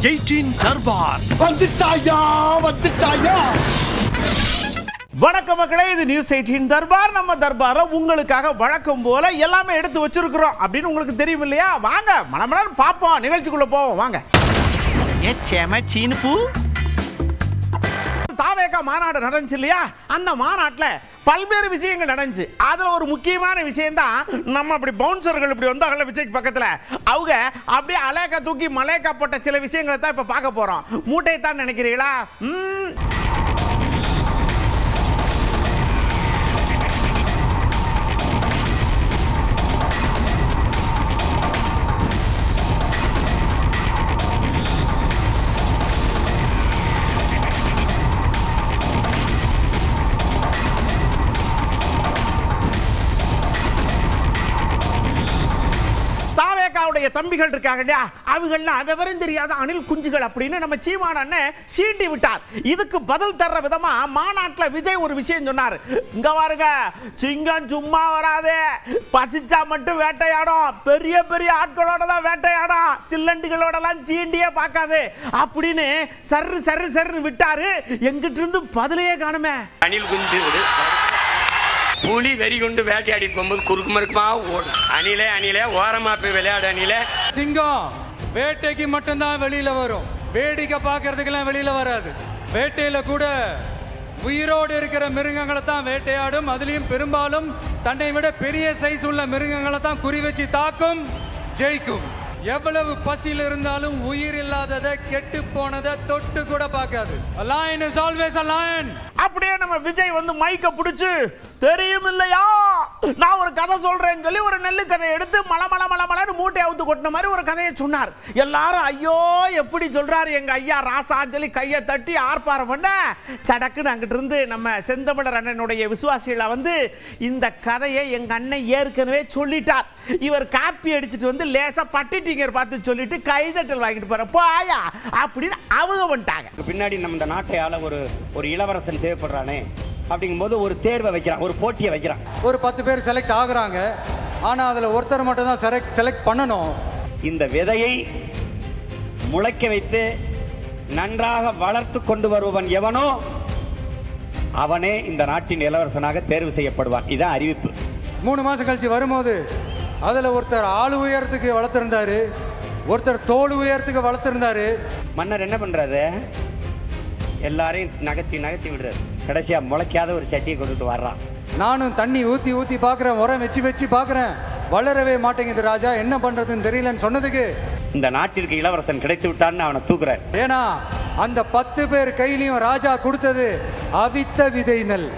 18 தர்பார் வந்துட்டாயா. வணக்கம் மக்களே, இது நியூஸ் 18 தர்பார். நம்ம தர்பார உங்களுக்காக வழக்கம் போல எல்லாமே எடுத்து வச்சிருக்கிறோம் அப்படின்னு உங்களுக்கு தெரியும் இல்லையா? வாங்க மனமலர் பாப்போம், நிகழ்ச்சிக்குள்ள போவோம் வாங்க. தாவேகா மாநாடு நடந்துச்சு இல்லையா? அந்த மாநாட்டில் பல்வேறு விஷயங்கள் நடந்துச்சு. அதில் ஒரு முக்கியமான விஷயம் தான் நம்ம அப்படி பவுன்சர்கள் இப்படி வந்தாங்கல்ல விஜய்க்கு பக்கத்தில், அவங்க அப்படியே அலேக்கா தூக்கி மலேக்கா போட்ட சில விஷயங்களை தான் இப்போ பார்க்க போகிறோம். மூட்டையை தான் நினைக்கிறீங்களா? தம்பிகள் இருக்காங்க இல்லையா, அவங்கெல்லாம் விவரம் தெரியாத அணில் குஞ்சுகள் அப்படின்னு நம்ம சீமான் அண்ணன் சீண்டி விட்டார். இதுக்கு பதில் தர்ற விதமா மாநாட்டில் விஜய் ஒரு விஷயம் சொன்னார். இங்க பாருங்க, சிங்கம் சும்மா வராதே, பசிச்சா மட்டும் வேட்டையாடும், பெரிய பெரிய ஆட்களோட தான் வேட்டையாடும், சில்லண்டுகளோட எல்லாம் சீண்டியே பார்க்காது அப்படின்னு சர்ரு சர்ரு சர்ன்னு விட்டாரு. எங்கிட்ட இருந்து பதிலையே காணுமே. அணில் குஞ்சு புலி வெறி கொண்டு வேட்டையாடி போகும்போது குறுக்கு மறுக்குமா ஓடும். அணிலே அணிலே ஓரமா போய் விளையாடு. அணிலே சிங்கம் வேட்டைக்கு மட்டும்தான் வெளியில வரும், வேடிக்கை பார்க்கறதுக்கெல்லாம் வெளியில வராது. வேட்டையில கூட உயிரோடு இருக்கிற மிருகங்களை தான் வேட்டையாடும். அதுலயும் பெரும்பாலும் தன்னை விட பெரிய சைஸ் உள்ள மிருகங்களை தான் குறி வச்சு தாக்கும், ஜெயிக்கும். எவ்வளவு பசியில் இருந்தாலும் உயிர் இல்லாததை, கெட்டு போனதை தொட்டு கூட பார்க்காது. A lion is always a lion. அப்படியே நம்ம விஜய் வந்து மைக்க பிடிச்சு, தெரியும் இல்லையா நான் ஒரு கதை சொல்றேன்னு சொல்லி ஒரு நெல்லு கதையை எடுத்து மலமலன்னு மூட்டை அவுத்து கொட்டின மாதிரி ஒரு கதையை சொன்னார். எல்லாரும் ஐயோ எப்படி சொல்றாரு எங்க ஐயா ராசான்னு சொல்லி கையை தட்டி ஆர்ப்பாரம் பண்ண, சடக்குன்னு அங்கிட்டு இருந்து நம்ம செந்தமிழர் அண்ணனுடைய விசுவாசிகளை வந்து இந்த கதையை எங்க அண்ணன் ஏற்கனவே சொல்லிட்டார், இவர் காப்பி அடிச்சுட்டு வந்து லேசா பட்டிட்டிங்கர் பார்த்து சொல்லிட்டு கைதட்டல் வாங்கிட்டு போற போயா அப்படின்னு அவங்க வந்துட்டாங்க. பின்னாடி நம்ம இந்த நாட்டை ஆள ஒரு இளவரசன் தேவைப்படுறானே அப்படிங்கும்போது ஒரு தேர்வை வைக்கிறான், ஒரு போட்டியை வைக்கிறான். ஒரு 10 பேர் செலக்ட் ஆகுறாங்க, ஆனா அதுல ஒருத்தர் மட்டும் தான் செலக்ட் பண்ணணும். இந்த விதையை முளைக்க வைத்து நன்றாக வளர்த்து கொண்டு வருபவன் எவனோ அவனே இந்த நாட்டின் இளவரசனாக தேர்வு செய்யப்படுவான். இதான் அறிவிப்பு. 3 மாசம் கழிச்சு வரும்போது அதுல ஒருத்தர் ஆளு உயரத்துக்கு வளர்த்திருந்தாரு, ஒருத்தர் தோல் உயரத்துக்கு வளர்த்திருந்தாரு. மன்னர் என்ன பண்றாரு, எல்லாரையும் நகர்த்தி விடுறாரு. கடைசியா முளைக்காத ஒரு சட்டியை கொண்டுட்டு வர்றான். நானும் தண்ணி ஊத்தி பாக்குறேன், உரம் வச்சு பாக்குறேன், வளரவே மாட்டேங்குது ராஜா, என்ன பண்றதுன்னு தெரியலன்னு சொன்னதுக்கு இந்த நாட்டிற்கு இளவரசன் கிடைத்து விட்டான்னு அவனை தூக்குறார். ஏன்னா அந்த 10 பேர் கையிலையும் ராஜா கொடுத்தது அவித்த விதை நெல்,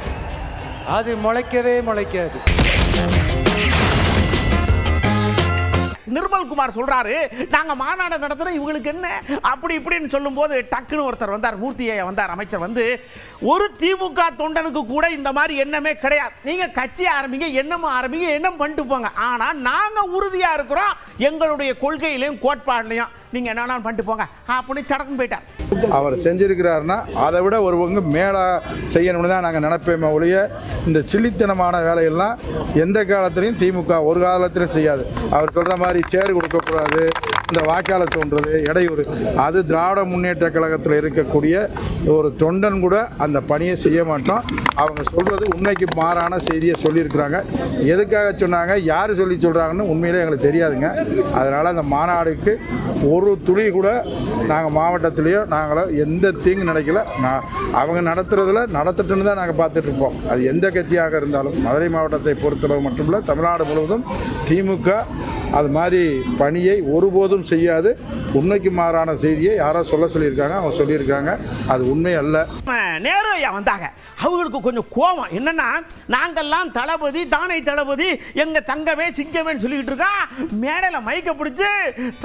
அது முளைக்கவே முளைக்காது. நிர்மல்குமார் சொல்றாரு, நாங்க மாநாடு நடத்துறோம், இவங்களுக்கு என்ன அப்படி இப்படின்னு சொல்லும் போது டக்குன்னு ஒருத்தர் வந்தார், மூர்த்தியை வந்தார், அமைச்சர் வந்து, ஒரு திமுக தொண்டனுக்கு கூட இந்த மாதிரி எண்ணமே கிடையாது, நீங்க கட்சி ஆரம்பிங்க, எண்ணமும் ஆரம்பிங்க, எண்ணம் பண்ணிட்டு போங்க, ஆனா நாங்க உறுதியா இருக்கிறோம் எங்களுடைய கொள்கையிலையும் கோட்பாடுலையும், நீங்க என்ன பண்ணிட்டு போங்க அப்படின்னு சடக்குன்னு போயிட்டார். அவர் செஞ்சிருக்கிறாருன்னா அதை விட ஒரு பங்கு மேலே செய்யணும்னு தான் நாங்கள் நினைப்போமே ஒழிய, இந்த சில்லித்தனமான வேலையெல்லாம் எந்த காலத்திலையும் திமுக ஒரு காலத்திலும் செய்யாது. அவர் சொல்கிற மாதிரி சேர் கொடுக்கக்கூடாது, இந்த வாக்காளர் தோன்றது இடையூறு, அது திராவிட முன்னேற்ற கழகத்தில் இருக்கக்கூடிய ஒரு தொண்டன் கூட அந்த பணியை செய்ய மாட்டோம். அவங்க சொல்கிறது உண்மைக்கு மாறான செய்தியை சொல்லியிருக்கிறாங்க. எதுக்காக சொன்னாங்க, யார் சொல்லி சொல்கிறாங்கன்னு உண்மையிலே எங்களுக்கு தெரியாதுங்க. அதனால் அந்த மாநாடுக்கு ஒரு துளி கூட நாங்கள் மாவட்டத்திலேயோ நாங்களோ எந்த தீங்கு நினைக்கல. அவங்க நடத்துறதுல நடத்திட்டுன்னு தான் நாங்கள் பார்த்துட்ருப்போம். அது எந்த கட்சியாக இருந்தாலும் மதுரை மாவட்டத்தை பொறுத்தளவு மட்டுமில்லை, தமிழ்நாடு முழுவதும் திமுக அது மாதிரி பணியை ஒருபோதும் செய்யாது. உண்மைக்கு மாறான செய்தியை யாரோ சொல்லியிருக்காங்க, அவங்க சொல்லியிருக்காங்க, அது உண்மை அல்ல. நேரு ஐயா வந்தாங்க, அவங்களுக்கு கொஞ்சம் கோபம் என்னன்னா, நாங்கெல்லாம் தளபதி தானே தளபதி, எங்க தங்கமே சிங்கமே சொல்லிக்கிட்டு இருக்கா, மேடையில் மைக்க பிடிச்சு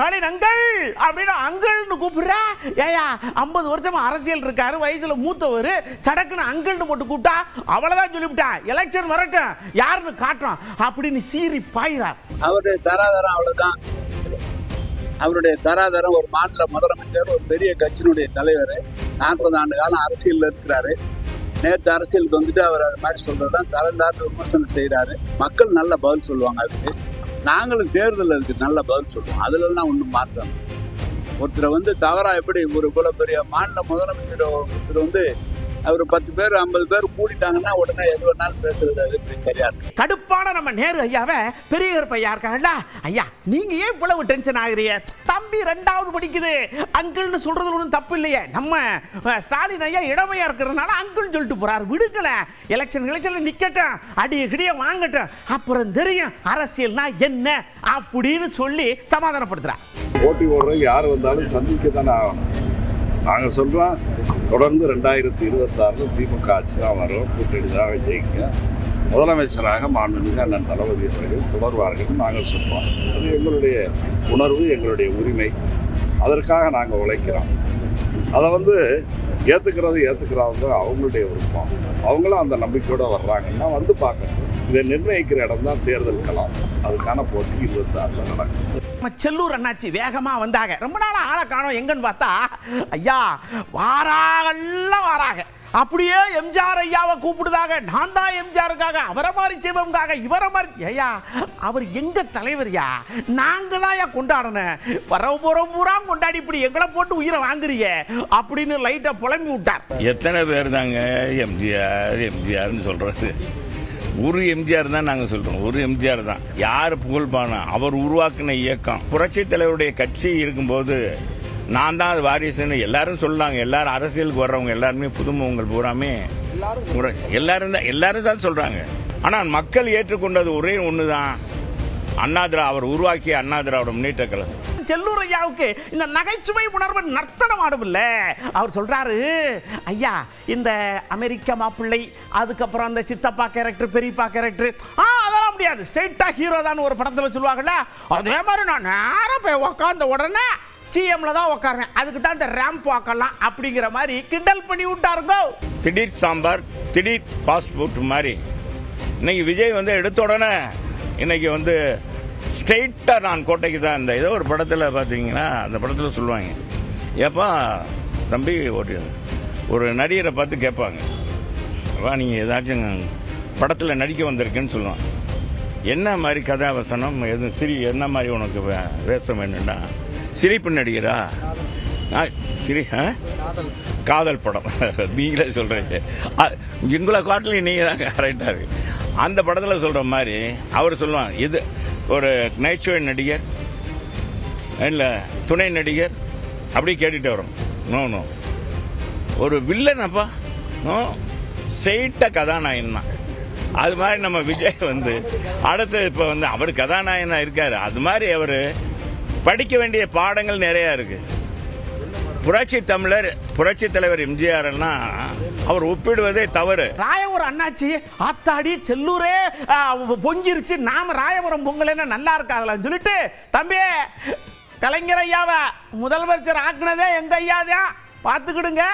தலைநங்கள் அப்படின்னு அங்கிள்னு கூப்பிடுற. ஏயா 50 வருஷமா அரசியல் இருக்காரு, வயசுல மூத்தவர், சடக்குன்னு அங்கிள்னு போட்டு கூப்பிட்டா அவ்வளவுதான் சொல்லிவிட்டேன், எலெக்ஷன் வரட்டும் யாருன்னு காட்டுறோம் அப்படின்னு சீறி பாயிறார். அவருடைய தராதரம் அவ்வளவுதான். அவருடைய தராதரம் ஒரு மாநில முதலமைச்சர், ஒரு பெரிய கட்சியினுடைய தலைவர், 40 ஆண்டு காலம் அரசியலில் இருக்கிறாரு. நேற்று அரசியலுக்கு வந்துட்டு அவர் அது மாதிரி சொல்றதுதான் தரந்தார்னு விமர்சனம் செய்யறாரு. மக்கள் நல்ல பதில் சொல்லுவாங்க. அதுக்கு நாங்களும் தேர்தலில் இருக்கு நல்ல பதில் சொல்லுவோம். அதுலலாம் ஒன்றும் மாற்றம். ஒருத்தரை வந்து தவறா எப்படி ஒரு இவ்வளவு பெரிய மாநில முதலமைச்சர் ஒருத்தர் வந்து அவர் 10 பேர் 50 பேர் கூட்டிட்டாங்கன்னா உடனே எது வேணாலும் பேசுறது அது எப்படி சரியா இருக்கு? கடுப்பான நம்ம நேரு ஐயாவை பெரியவர் பையா இருக்காங்கல்ல, ஐயா நீங்க ஏன் இவ்வளவு டென்ஷன் ஆகுறீங்க? தம்பி 2வது படிக்குது, அங்கிள்னு சொல்றதுல ஒன்றும் தப்பு இல்லையே. நம்ம ஸ்டாலின் ஐயா இளமையா இருக்கிறதுனால அங்கிள் சொல்லிட்டு போறாரு, விடுக்கல. எலெக்ஷன் நிக்கட்டும், அடிக்கடிய வாங்கட்டும், அப்புறம் தெரியும் அரசியல்னா என்ன அப்படின்னு சொல்லி சமாதானப்படுத்துறான். போட்டி போடுறதுக்கு யார் வந்தாலும் சந்திக்க தானே ஆகணும். நாங்கள் சொல்கிறோம், தொடர்ந்து 2026 திமுக ஆட்சி தான் வரும், கூட்டணி தான் ஜெயிக்க, முதலமைச்சராக மாண்புமிகு அண்ணன் தளபதி அவர்கள் தொடர்வார்கள் நாங்கள் சொல்கிறோம். அது எங்களுடைய உணர்வு, எங்களுடைய உரிமை. அதற்காக நாங்கள் உழைக்கிறோம். அதை வந்து ஏற்றுக்கிறாங்க அவங்களுடைய விருப்பம். அவங்களும் அந்த நம்பிக்கையோடு வர்றாங்கன்னா வந்து பார்க்கணும். இதை நிர்ணயிக்கிற இடம் தான் தேர்தல் களம். அதுக்கான போட்டி 26 நடக்கும். செல்லூர் அண்ணாச்சி வேகமா வந்தாங்க. ரொம்ப நாள் ஆளை காணோம் எங்கன்னு பார்த்தா, ஐயா வாராக அப்படியே எம்ஜிஆர் ஐயாவை கூப்பிடுதாங்க. நான் தான் எம்ஜிஆருக்காக, அவரை மாதிரி செய்வங்காக, இவரை மாதிரி. ஐயா அவர் எங்க தலைவர்யா, நாங்க தான் கொண்டாடணும். வரப்புறம் பூரா கொண்டாடி இப்படி எங்களை போட்டு உயிரை வாங்குறீங்க அப்படின்னு லைட்டா புலம்பி விட்டார். எத்தனை பேர் தாங்க எம்ஜிஆர்னு சொல்றது? ஒரு எம்ஜிஆர் தான் நாங்கள் சொல்றோம், ஒரு எம்ஜிஆர் தான். யார் புகழ்பானா? அவர் உருவாக்கின இயக்கம். புரட்சி தலைவருடைய கட்சி இருக்கும்போது நான் தான் அது வாரிசுன்னு எல்லாரும் சொல்லாங்க. எல்லாரும் அரசியலுக்கு வர்றவங்க எல்லாருமே புதுமுகங்கள் பூராமே எல்லாரும் தான் சொல்றாங்க. ஆனால் மக்கள் ஏற்றுக்கொண்டது ஒரே ஒன்று தான், அவர் உருவாக்கிய அண்ணா திராவிட முன்னேற்ற கழகம். செல்லூர் ஐயாவுக்கு இந்த நகைச்சுவை உணர்வு நர்த்தனம் ஆடும்ல. அவர் சொல்றாரு, ஐயா இந்த அமெரிக்க மாப்பிள்ளை, அதுக்கப்புறம் அந்த சித்தப்பா கேரக்டர், பெரியப்பா கேரக்டர், அதெல்லாம் முடியாது, ஸ்ட்ரெயிட்டா ஹீரோ தான் ஒரு படத்துல சொல்லுவாங்கல்ல, அதே மாதிரி நான் நேரம் போய் உக்காந்த உடனே சிஎம்ல தான் உட்காருவேன், அதுக்கு தான் இந்த ரேம்ப் வாக்கலாம் அப்படிங்கிற மாதிரி கிண்டல் பண்ணி விட்டாருங்க. திடீர் சாம்பார், திடீர் ஃபாஸ்ட் ஃபுட் மாதிரி இன்னைக்கு விஜய் வந்து எடுத்த உடனே இன்னைக்கு வந்து ஸ்ட்ரெயிட்டாக நான் கோட்டைக்கு தான். இந்த ஏதோ ஒரு படத்தில் பார்த்தீங்கன்னா, அந்த படத்தில் சொல்லுவாங்க, ஏப்பா தம்பி ஒரு நடிகரை பார்த்து கேட்பாங்க, வா நீங்கள் ஏதாச்சும் படத்தில் நடிக்க வந்திருக்குன்னு சொல்லுவாங்க. என்ன மாதிரி கதாவசனம் எதுவும் என்ன மாதிரி உனக்கு வேஷம் வேணும்னா, சிரிப்பு நடிகரா? காதல் படம் நீங்களே சொல்கிறீங்க, எங்களை காட்டில் நீங்கள் தான் கரெக்டாக இருக்கு. அந்த படத்தில் சொல்கிற மாதிரி அவர் சொல்லுவாங்க, இது ஒரு நகைச்சுவை நடிகர் இல்லை துணை நடிகர் அப்படி கேட்டுகிட்டே வரும். நோ ஒரு வில்லனப்பா, நோ ஸ்ட்ரெயிட்டாக கதாநாயகன் தான். அது மாதிரி நம்ம விஜய் வந்து அடுத்து இப்போ வந்து அவர் கதாநாயகனாக இருக்கார். அது மாதிரி அவர் படிக்க வேண்டிய பாடங்கள் நிறையா இருக்கு. புரட்சி தலைவர் எம்ஜிஆர் அவர் ஒப்பிடுவதே தவறு. ராயபுரம் அண்ணாச்சி ஆத்தாடி செல்லூரே பொங்கிருச்சு, நாம ராயபுரம் பொங்கல் நல்லா இருக்காதுன்னு சொல்லிட்டு, தம்பி கலைஞர் ஐயாவை முதலமைச்சர் ஆக்குனதே எங்க ஐயாதான், பார்த்துக்கிடுங்க,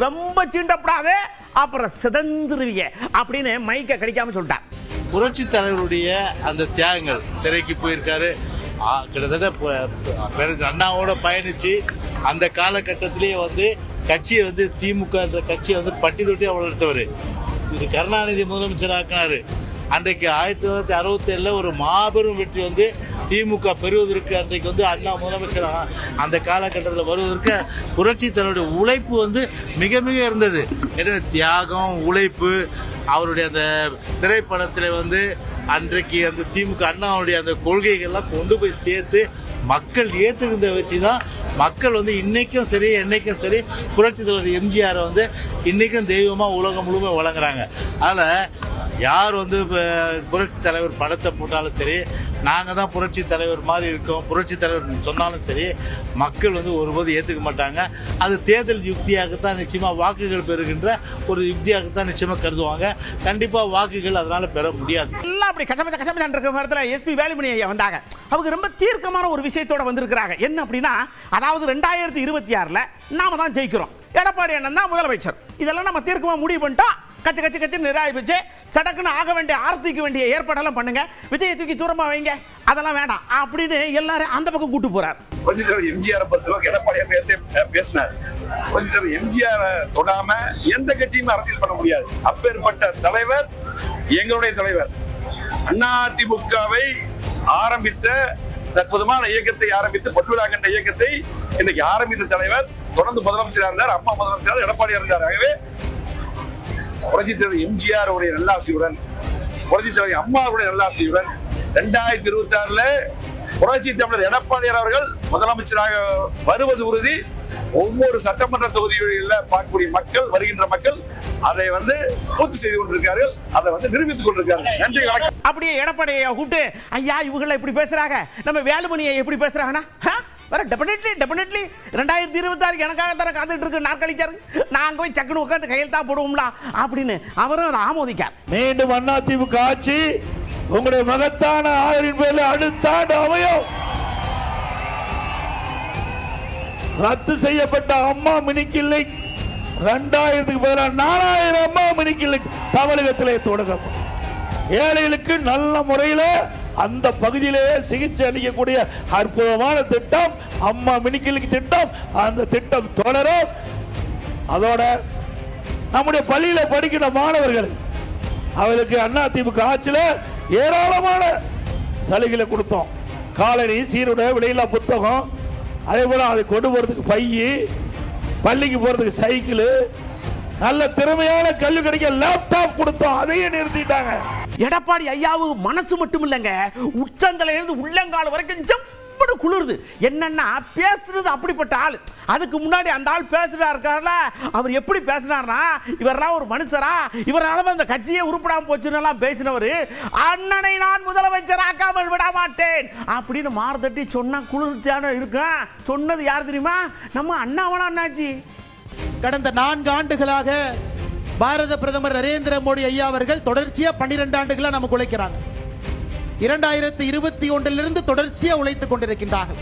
ரொம்ப சீண்டப்படாது, அப்புறம் சிதந்துருவீங்க அப்படின்னு மைக்க கிடைக்காம சொல்லிட்டார். புரட்சி தலைவருடைய அந்த தியாகங்கள், சிறைக்கு போயிருக்காரு, கிட்டத்தட்ட அண்ணாவோட பயணிச்சு அந்த காலகட்டத்திலேயே வந்து கட்சியை வந்து திமுக கட்சியை வந்து பட்டி தொட்டி வளர்த்தவர். இது கருணாநிதி முதலமைச்சர் ஆக்கினாரு. அன்றைக்கு 1967 ஒரு மாபெரும் வெற்றி வந்து திமுக பெறுவதற்கு, அன்றைக்கு வந்து அண்ணா முதலமைச்சர் அந்த காலகட்டத்தில் வருவதற்கு புரட்சி தலைவருடைய உழைப்பு வந்து மிக மிக இருந்தது. எனவே தியாகம், உழைப்பு, அவருடைய அந்த திரைப்படத்தில் வந்து அன்றைக்கு அந்த திமுக அண்ணாவுடைய அந்த கொள்கைகள்லாம் கொண்டு போய் சேர்த்து மக்கள் ஏற்றுக்கிறத வச்சு தான் மக்கள் வந்து இன்னைக்கும் சரி என்னைக்கும் சரி புரட்சி தலைவர் எம்ஜிஆரை வந்து இன்னைக்கும் தெய்வமாக உலகம் முழுமை வழங்குறாங்க. அதில் யார் வந்து புரட்சி தலைவர் படத்தை போட்டாலும் சரி, நாங்கள் தான் புரட்சி தலைவர் மாதிரி இருக்கோம், புரட்சி தலைவர் சொன்னாலும் சரி, மக்கள் வந்து ஒருபோது ஏற்றுக்க மாட்டாங்க. அது தேர்தல் யுக்தியாகத்தான் நிச்சயமாக வாக்குகள் பெறுகின்ற ஒரு யுக்தியாகத்தான் நிச்சயமாக கருதுவாங்க. கண்டிப்பாக வாக்குகள் அதனால் பெற முடியாது. எல்லாம் அப்படி கச்சமச்சான் இருக்கிற நேரத்தில் எஸ்பி வேலுமணி ஐயா வந்தாங்க. அவங்க ரொம்ப தீர்க்கமான ஒரு விஷயத்தோட வந்திருக்கிறாங்க. என்ன அப்படின்னா, அதாவது 2026 நாம தான் ஜெயிக்கிறோம், எடப்பாடி அண்ணன் தான் முதலமைச்சர், இதெல்லாம் நம்ம தீர்க்கமாக முடிவு பண்ணிட்டோம். கச்சு நிறைவேச்சு சடக்குன்னு ஆக வேண்டிய ஆர்த்திக்கு வேண்டிய ஏற்பாடெல்லாம் பண்ணுங்க, விஜயை தூக்கி தூரமா வைங்க, அதெல்லாம் வேண்டாம் அப்படின்னு எல்லாரும் அந்த பக்கம் கூட்டு போறார். கொஞ்சம் எம்ஜிஆர் எடப்பாடி பேசினார். கொஞ்சம் எம்ஜிஆர் தொடாம எந்த கட்சியுமே அரசியல் பண்ண முடியாது. அப்பேற்பட்ட தலைவர் எங்களுடைய தலைவர். அதிமுகவை ஆரம்பித்த அற்புதமான இயக்கத்தை ஆரம்பித்து பொன்விழா கண்ட இயக்கத்தை இன்னைக்கு ஆரம்பித்த தலைவர், தொடர்ந்து முதலமைச்சராக இருந்தார், அம்மா முதலமைச்சர் எடப்பாடியாக இருந்தார். ஆகவே புரட்சித் தலைவர் எம்ஜிஆர் உடைய நல்லாசியுடன், புரட்சித் தலைவர் அம்மாவுடைய நல்லாசியுடன் 2026 புரட்சி தமிழர் எடப்பாடியார் அவர்கள் முதலமைச்சராக வருவது உறுதி. ஒவ்வொரு சட்டமன்ற தொகுதிகளில் பார்க்கக்கூடிய மக்கள், வருகின்ற மக்கள் அதை பூர்த்தி செய்து கொண்டிருக்கார்கள், அதை நிரூபித்துக் கொண்டிருக்கார்கள். நன்றி, வணக்கம். அப்படியே எடப்பாடியை கூப்பிட்டு, ஐயா இவங்களை இப்படி பேசுறாங்க, நம்ம வேலுமணியை எப்படி பேசுறாங்கன்னா, டெபினெட்லி 2026 எனக்காக தர காத்துட்டு இருக்கு நாற்காலிச்சாரு, நான் அங்க போய் சக்குன்னு உட்காந்து கையெழுத்தா போடுவோம்ல அப்படின்னு அவரும் அதை ஆமோதிக்கார். மீண்டும் அதிமுக ஆட்சி உங்களுடைய மகத்தான ஆதரவின் பேரில் அடுத்த ஆண்டு அமையும். ரத்து செய்யப்பட்ட அம்மா மினி கிளினிக் 2000க்கு பதிலாக 4000 அம்மா மினி கிளினிக் தமிழகத்திலே தொடங்கும். ஏழைகளுக்கு நல்ல முறையில் அந்த பகுதியிலேயே சிகிச்சை அளிக்கக்கூடிய அற்புதமான திட்டம் அம்மா மினி கிளினிக் திட்டம். அந்த திட்டம் தொடரும். அதோட நம்முடைய பள்ளியில படிக்கிற மாணவர்கள் அவர்களுக்கு அதிமுக ஆட்சியில் ஏராளமான சலுகைகளை கொடுத்தோம். காலனி, சீருடை, விலையில்லா புத்தகம், அதே போல அதை கொண்டு போறதுக்கு பையி, பள்ளிக்கு போறதுக்கு சைக்கிள், நல்ல திறமையான கல்வி கிடைக்க லேப்டாப் கொடுத்தோம். அதையே நிறுத்திட்டாங்க. எடப்பாடி ஐயாவுக்கு மனசு மட்டும் இல்லைங்க, உச்சந்தல இருந்து உள்ளங்கால் வரைக்கும் ஜம்படு குளிருது. என்னன்னா பேசுறது அப்படிப்பட்ட ஆள். அதுக்கு முன்னாடி அந்த ஆள் பேசுறாருல, அவர் எப்படி பேசினார்னா, இவரெல்லாம் ஒரு மனுஷரா, இவரால அந்த கட்சியே உருப்படாம போச்சுன்னு பேசினவர், அண்ணனை நான் முதலமைச்சராக்காமல் விட மாட்டேன் அப்படின்னு மார்தட்டி சொன்னா குளிர்ச்சியான இருக்கும். சொன்னது யார் தெரியுமா? நம்ம அண்ணாமலை அண்ணாச்சி. கடந்த 4 ஆண்டுகளாக பாரத பிரதமர் நரேந்திர மோடி ஐயா அவர்கள் தொடர்ச்சியா 12 ஆண்டுகளா நமக்கு உழைக்கிறாங்க. 2021 தொடர்ச்சியா உழைத்துக் கொண்டிருக்கின்றார்கள்.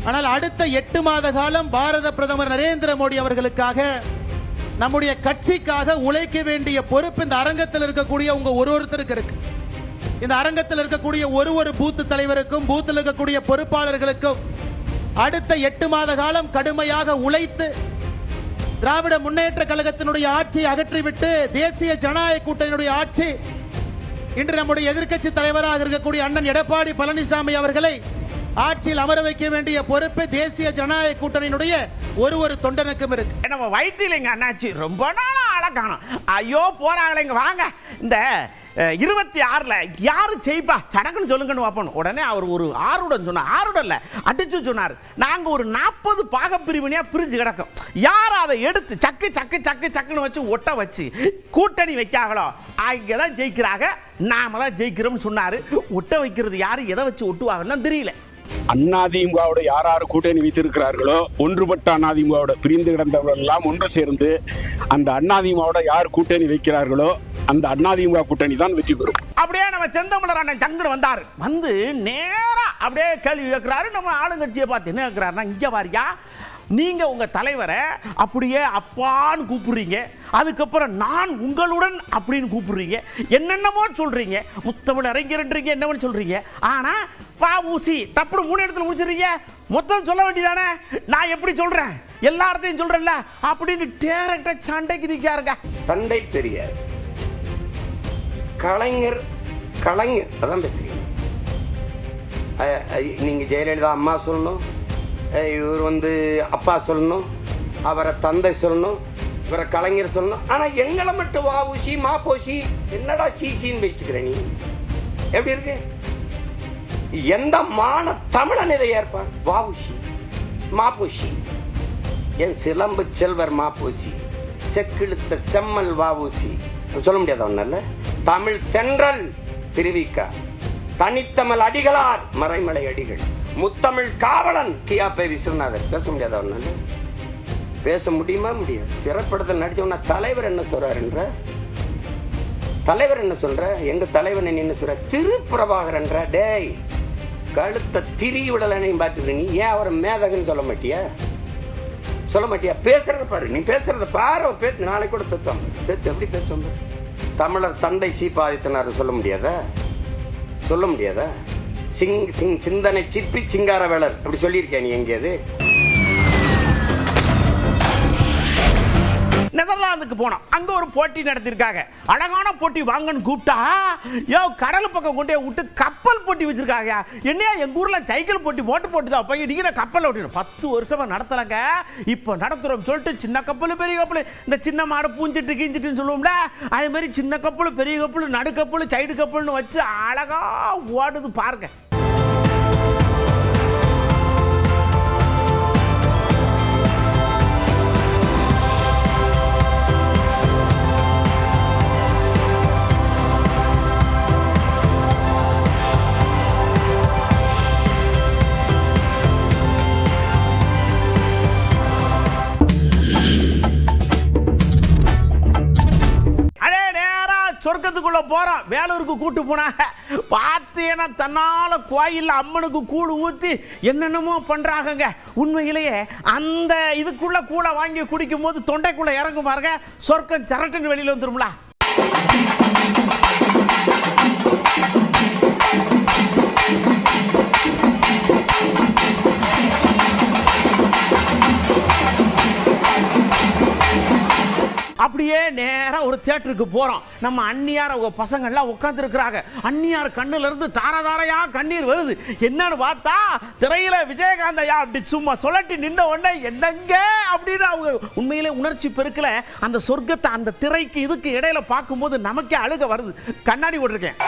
ஆனால் அடுத்த 8 மாத காலம் பாரத பிரதமர் நரேந்திர மோடி அவர்களுக்காக, நம்முடைய கட்சிக்காக உழைக்க வேண்டிய பொறுப்பு இந்த அரங்கத்தில் இருக்கக்கூடிய உங்க ஒருத்தருக்கு இருக்கு. இந்த அரங்கத்தில் இருக்கக்கூடிய ஒரு பூத்து தலைவருக்கும், பூத்தில் இருக்கக்கூடிய பொறுப்பாளர்களுக்கும் அடுத்த 8 மாத காலம் கடுமையாக உழைத்து திராவிட முன்னேற்ற கழகத்தினுடைய ஆட்சியை அகற்றிவிட்டு தேசிய ஜனநாயக கூட்டணியுடைய ஆட்சி, இன்று நம்முடைய எதிர்க்கட்சி தலைவராக இருக்கக்கூடிய அண்ணன் எடப்பாடி பழனிசாமி அவர்களை ஆட்சியில் அமர வைக்க வேண்டிய பொறுப்பு தேசிய ஜனநாயக கூட்டணியினுடைய ஒரு தொண்டனுக்கும் இருக்கு. நம்ம வைத்தியலிங்க அண்ணாச்சி ரொம்ப நாளா ஆளை காணோம். ஐயோ போறாங்களேங்க, வாங்க இந்த 26ல யாரு ஜெயிப்பா சடக்குன்னு சொல்லுங்கன்னு வைப்போம். உடனே அவர் ஒரு ஆறுடன் சொன்னார். ஆறுடன் இல்லை, அடிச்சு சொன்னார். நாங்க ஒரு 40 பாகப்பிரிவினையா பிரிஞ்சு கிடக்கும். யார் அதை எடுத்து சக்கு சக்கு சக்கு சக்குன்னு வச்சு ஒட்ட வச்சு கூட்டணி வைக்காங்களோ அங்கே தான் ஜெயிக்கிறாங்க, நாம தான் ஜெயிக்கிறோம்னு சொன்னாரு. ஒட்ட வைக்கிறது யாரு, எதை வச்சு ஒட்டுவாங்கன்னு தெரியல. அதிமுகவோட யார் கூட்டணி வைத்திருக்கிறார்களோ, ஒன்றுபட்ட அதிமுகவோட பிரிந்து கிடந்தவர்கள் எல்லாம் ஒன்று சேர்ந்து அந்த அதிமுகவோட யார் கூட்டணி வைக்கிறார்களோ அந்த அதிமுக கூட்டணி தான் வெற்றி பெறும். அப்படியே நம்ம செந்தமிழர் அண்ணன் சங்கடு வந்தார். வந்து நேரா அப்படியே கேள்வி கேட்கிறாரு. நம்ம ஆளுங்கட்சியை பார்த்து என்ன கேட்கிறாருன்னா, இங்க வாரியா, நீங்க உங்க தலைவரை அப்படியே அப்பான்னு கூப்பிடுறீங்க, அதுக்கப்புறம் நான் உங்களுடன் அப்படின்னு கூப்பிடுறீங்க, என்னென்னமோ சொல்றீங்க, முத்தமிழ் அறிஞர்ன்றீங்க, என்னன்னு சொல்றீங்க. ஆனா பாவூசி டப்புனு 3 இடத்துல முடிச்சிடுறீங்க. மொத்தம் சொல்ல வேண்டியதானே, நான் எப்படி சொல்றேன், எல்லா இடத்தையும் சொல்றேன்ல அப்படின்னு டைரக்டா சண்டைக்கு நிற்காருங்க. தந்தை பெரியார், கலைஞர் அதான் பேசுறீங்க. நீங்க ஜெயலலிதா அம்மா சொல்லணும், இவர் அப்பா சொல்லணும், அவரை தந்தை சொல்லணும், இவரை கலைஞர் சொல்லணும். ஆனா எங்களை மட்டும் வாவுசி மாப்போசி என்னடா சிசின்னு வச்சுக்கிற நீ? எப்படி இருக்கு? எந்த மான தமிழன் இதை ஏற்பான்? வாவுசி மாப்போசி, என் சிலம்பு செல்வர் மாப்போசி, செக்கிழுத்த செம்மல் வாவுசி சொல்ல முடியாத ஒண்ணல்ல. தமிழ் தென்றல் திருவிக்கா, தனித்தமிழ் அடிகளார் மறைமலை அடிகள், முத்தமிழ் காவலன் கியாப்பை விஸ்வநாதர். பேச முடியாத ஒண்ணு? பேச முடியுமா? முடியாது. திரைப்படத்தில் நடிச்சவனா தலைவர் என்ன சொல்றாருன்ற, தலைவர் என்ன சொல்ற, எங்க தலைவர் என்ன சொல்ற, திருப்பிரபாகரன்ற. டேய், கழுத்த திரி விடலையும் பார்த்துட்டு நீ ஏன் அவரை மேதகன்னு சொல்ல மாட்டியா? பேசுறத பாரு, நீ பேசுறத பாரு. பேசு, நாளைக்கு கூட பேசுவாங்க. பேச்சு எப்படி பேசுவாங்க? தமிழர் தந்தை சீபாதித்தனார் சொல்ல முடியாதா? சிந்தனை சிற்பி சிங்கார வேளர் அப்படி சொல்லியிருக்கேன் நீ எங்கேயாவது? நெதர்லாந்துக்கு போனோம். அங்க ஒரு போட்டி நடத்திருக்காங்க. அழகான போட்டி வாங்கன்னு கூப்பிட்டா கடல் பக்கம் கொண்டே விட்டு கப்பல் போட்டி வச்சிருக்காங்க. என்னையா எங்க ஊர்ல சைக்கிள் போட்டி மோட்டர் போட்டி தான் போய் நீங்க கப்பல் ஓட்டிடும் 10 வருஷமா நடத்தலங்க. இப்போ நடத்துறோம் சொல்லிட்டு சின்ன கப்பல் பெரிய கப்பல், இந்த சின்ன மாடு பூஞ்சிட்டு கீஞ்சிட்டுன்னு சொல்லுவோம்ல, அதே மாதிரி சின்ன கப்பல் பெரிய கப்பல் நடு கப்பல் சைடு கப்பல்னு வச்சு அழகா ஓடுது பாருங்க. சொர்க்கத்துக்குள்ள போறோம். வேலூருக்கு கூட்டு போனாங்க. பார்த்தேன்னா தன்னால கோயில்ல அம்மனுக்கு கூழ் ஊத்தி என்னென்னமோ பண்றாங்க. உண்மையிலேயே அந்த இதுக்குள்ள கூழ வாங்கி குடிக்கும் போது தொண்டைக்குள்ள இறங்கும் பாருங்க, சொர்க்கம் சரட்டுன்னு வெளியில வந்துரும்ல. அப்படியே நேரா ஒரு தியேட்டருக்கு போறோம். நம்ம அண்ணியார் அவங்க பசங்க எல்லாம் உட்கார்ந்து இருக்கிறாங்க. அண்ணியார் கண்ணுல இருந்து தாரதாரையா கண்ணீர் வருது. என்னன்னு பார்த்தா திரையில விஜயகாந்த் ஐயா அப்படி சும்மா சொல்லட்டி நின்ன உடனே என்னங்க அப்படின்னு அவங்க உண்மையிலே உணர்ச்சி பெருக்கல. அந்த சொர்க்கத்தை அந்த திரைக்கு இதுக்கு இடையில பார்க்கும்போது நமக்கே அழுக வருது. கண்ணாடி போட்டிருக்கேன்.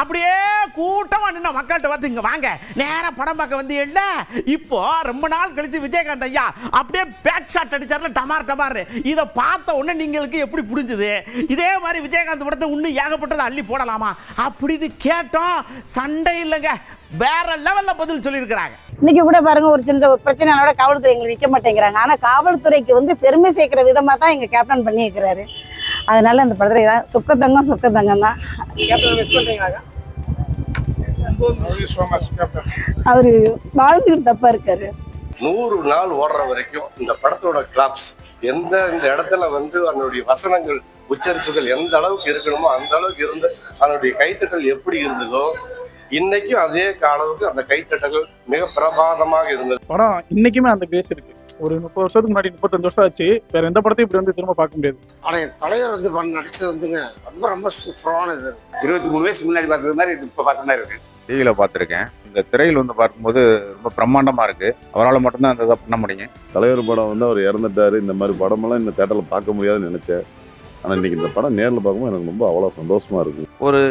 அப்படியே கூட்டமா நின்ன மக்கள்கிட்ட வந்து இங்க வாங்க நேரா படம் பார்க்க வந்து என்ன இப்போ ரொம்ப நாள் கழிச்சு விஜயகாந்த் ஐயா அப்படியே பேக் ஷாட் அடிச்சார்ல டமார் டமார். இதை பார்த்த உடனே நீங்களுக்கு எப்படி புரிஞ்சுது? இதே மாதிரி விஜயகாந்த் படத்தை இன்னும் ஏகப்பட்டதை அள்ளி போடலாமா அப்படின்னு கேட்டோம். சண்டை இல்லைங்க, வேற லெவல்ல பதில் சொல்லியிருக்கிறாங்க. இன்னைக்கு கூட பாருங்க, ஒரு சின்ன பிரச்சனையோட காவல்துறை எங்களுக்கு நிற்க மாட்டேங்கிறாங்க. ஆனா காவல்துறைக்கு வந்து பெருமை சேர்க்கிற விதமா தான் எங்க கேப்டன் பண்ணி இருக்கிறாரு. அதனால அந்த படத்துல சொக்கத்தங்கம் தான். அவரு வாழ்ந்துட்டு தப்பா இருக்காரு. 100 நாள் ஓடுற வரைக்கும் இந்த படத்தோட கிளாப்ஸ் எந்த இடத்துல வந்து அதனுடைய வசனங்கள் உச்சரிப்புகள் எந்த அளவுக்கு இருக்கணுமோ அந்த அளவுக்கு இருந்து அதனுடைய கைத்தட்டல் எப்படி இருந்ததோ இன்னைக்கும் அதே அளவுக்கு அந்த கைத்தட்டல் மிக பிரபாதமாக இருந்தது. படம் இன்னைக்குமே அந்த பேஸ் இருக்கு. ஒரு 30 வருஷத்துக்கு முன்னாடி 35 வருஷம் ஆச்சு. வேற எந்த படத்தையும் இப்படி வந்து திரும்ப பார்க்க முடியாது. ஆனா என் தலைவர் வந்து நடிச்சது வந்துங்க ரொம்ப சூப்பரானது. 23 வயசுக்கு முன்னாடி பார்த்தது மாதிரி இது இப்ப பார்த்த மாதிரி இருக்கு. டிவியில பார்த்துருக்கேன். இந்த திரையில் வந்து பார்க்கும்போது ரொம்ப பிரம்மாண்டமா இருக்கு. அவரால் மட்டும்தான் அந்த இதை பண்ண முடியும். தலைவர் படம் வந்து அவர் இறந்துட்டாரு. இந்த மாதிரி படமெல்லாம் இந்த தேட்டரில் பார்க்க முடியாதுன்னு நினைச்சேன். ஆனால் இன்னைக்கு இந்த படம் நேரில் பார்க்கும்போது எனக்கு ரொம்ப அவ்வளோ சந்தோஷமா இருக்கு. ஒரு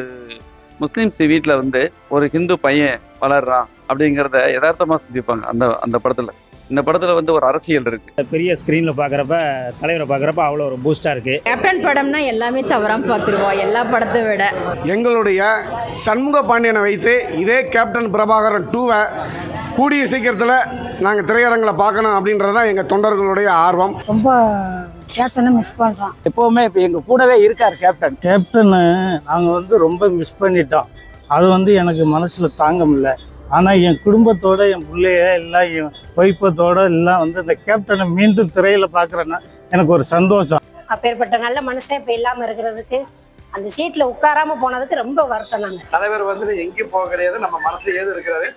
முஸ்லீம்ஸ் வீட்டில் வந்து ஒரு ஹிந்து பையன் வளர்றான் அப்படிங்கிறத யதார்த்தமாக சிந்திப்பாங்க அந்த படத்தில். இந்த படத்தில் வந்து ஒரு அரசியல் இருக்கு. பெரிய ஸ்க்ரீனில் பார்க்குறப்ப தலைவரை பார்க்குறப்ப அவ்வளோ ஒரு பூஸ்டாக இருக்கு. கேப்டன் படம்னா எல்லாமே தவறாம பார்த்துருவோம் எல்லா படத்தை விட. எங்களுடைய சண்முக பாண்டியனை வைத்து இதே கேப்டன் பிரபாகரன் 2 கூடிய சீக்கிரத்தில் நாங்கள் திரையரங்கில் பார்க்கணும் அப்படின்றது தான் எங்கள் தொண்டர்களுடைய ஆர்வம். ரொம்ப கேப்டனை மிஸ் பண்ணுறோம். எப்போவுமே இப்போ எங்கள் கூடவே இருக்கார் கேப்டன். கேப்டனை நாங்கள் வந்து ரொம்ப மிஸ் பண்ணிட்டோம். அது வந்து எனக்கு மனசில் தாங்க முடியல. ஆனால் என் குடும்பத்தோட என் பிள்ளைய எல்லாம் என் ஒய்ஃபத்தோட எல்லாம் வந்து இந்த கேப்டனை மீண்டும் திரையில் பார்க்குறேன்னா எனக்கு ஒரு சந்தோஷம். அப்பேற்பட்ட நல்ல மனுஷன் இப்போ இல்லாமல் இருக்கிறதுக்கு அந்த சீட்டில் உட்காராம போனதுக்கு ரொம்ப வருத்தம். நாங்கள் தலைவர் வந்து எங்கேயும் போக கிடையாது, நம்ம மனசுல ஏது இருக்கிறாரு.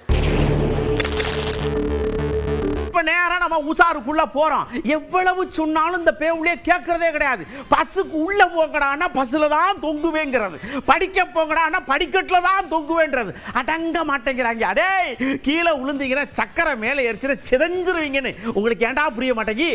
இப்ப நேரா நம்ம உசாருக்குள்ள போறோம். எவ்வளவு சொன்னாலும் இந்த பேவுளே கேட்கறதே கிடையாது. பஸ்ஸுக்கு உள்ள போங்கடான்னா பஸ்ல தான் தொங்குவேங்கிறது, படிக்க போங்கடான்னா படிக்கட்டுல தான் தொங்குவேன்றது. அடங்க மாட்டேங்கிறாங்க. அடே கீழே விழுந்தீங்கன்னா சக்கரை மேலே எரிச்சுன்னா சிதஞ்சிருவீங்கன்னு உங்களுக்கு ஏண்டா புரிய மாட்டேங்கி?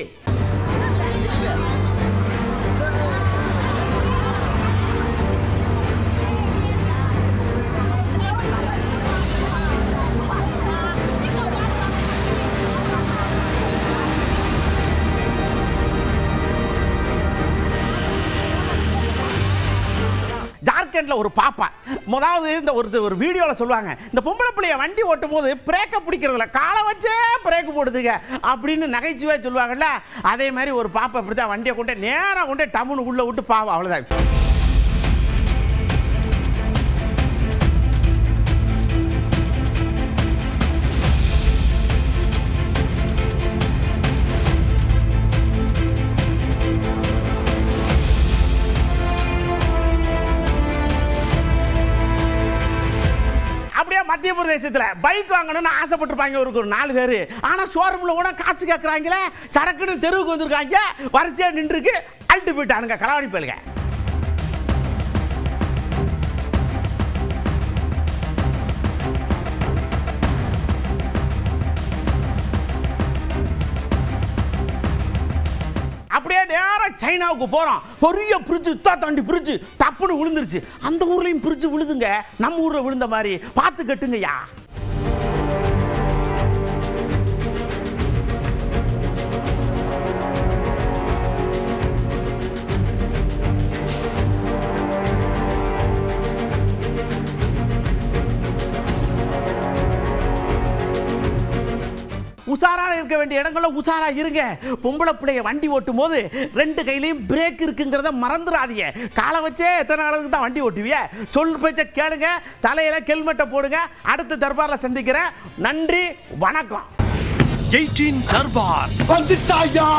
ஜார்க்கண்ட்ல ஒரு பாப்பா முதலாவது இந்த ஒரு வீடியோவில் சொல்லுவாங்க, இந்த பொம்பளை பிள்ளைய வண்டி ஓட்டும் போது பிரேக்கை பிடிக்கிறதுல காலை வச்சே பிரேக் போடுதுங்க அப்படின்னு நகைச்சுவை சொல்லுவாங்கல்ல. அதே மாதிரி ஒரு பாப்பா இப்படி தான் வண்டியை கொண்டு நேராக கொண்டு டம்முன்னு உள்ள விட்டு பாவம் அவ்வளோதான். மத்திய பிரதேசத்துல பைக் வாங்கணும்னு ஆசைப்பட்டிருப்பாங்க ஒரு 4 பேர். ஆனா ஷோரூம்ல கூட காசு கேட்கறாங்களே, சரக்குன்னு தெருவுக்கு வந்திருக்காங்க, வரிசையா நின்றுருக்கு, அழுட்டு போயிட்டானுங்க களவாணி பயலுங்க. அப்படியே நேரா சைனாவுக்கு போறோம். பெரிய பிரிட்ஜ், தாண்டி பிரிட்ஜ் தப்புன்னு விழுந்துருச்சு. அந்த ஊர்லயும் பிரிட்ஜ் விழுதுங்க, நம்ம ஊர்ல விழுந்த மாதிரி. பார்த்து கட்டுங்கய்யா. உஷாரா இருக்க வேண்டிய இடங்கள்ல உஷாரா இருங்க. பொம்பளை பிள்ளைய வண்டி ஓட்டும் போது 2 கையிலையும் பிரேக் இருக்குங்கிறத மறந்துடாதீங்க. காலை வச்சே எத்தனை அளவுக்கு தான் வண்டி ஓட்டுவிய? சொல் பேச்ச கேளுங்க, தலையில ஹெல்மெட்டை போடுங்க. அடுத்த தர்பார்ல சந்திக்கிறேன். நன்றி, வணக்கம். 18 தர்பார் வந்துட்டாயா.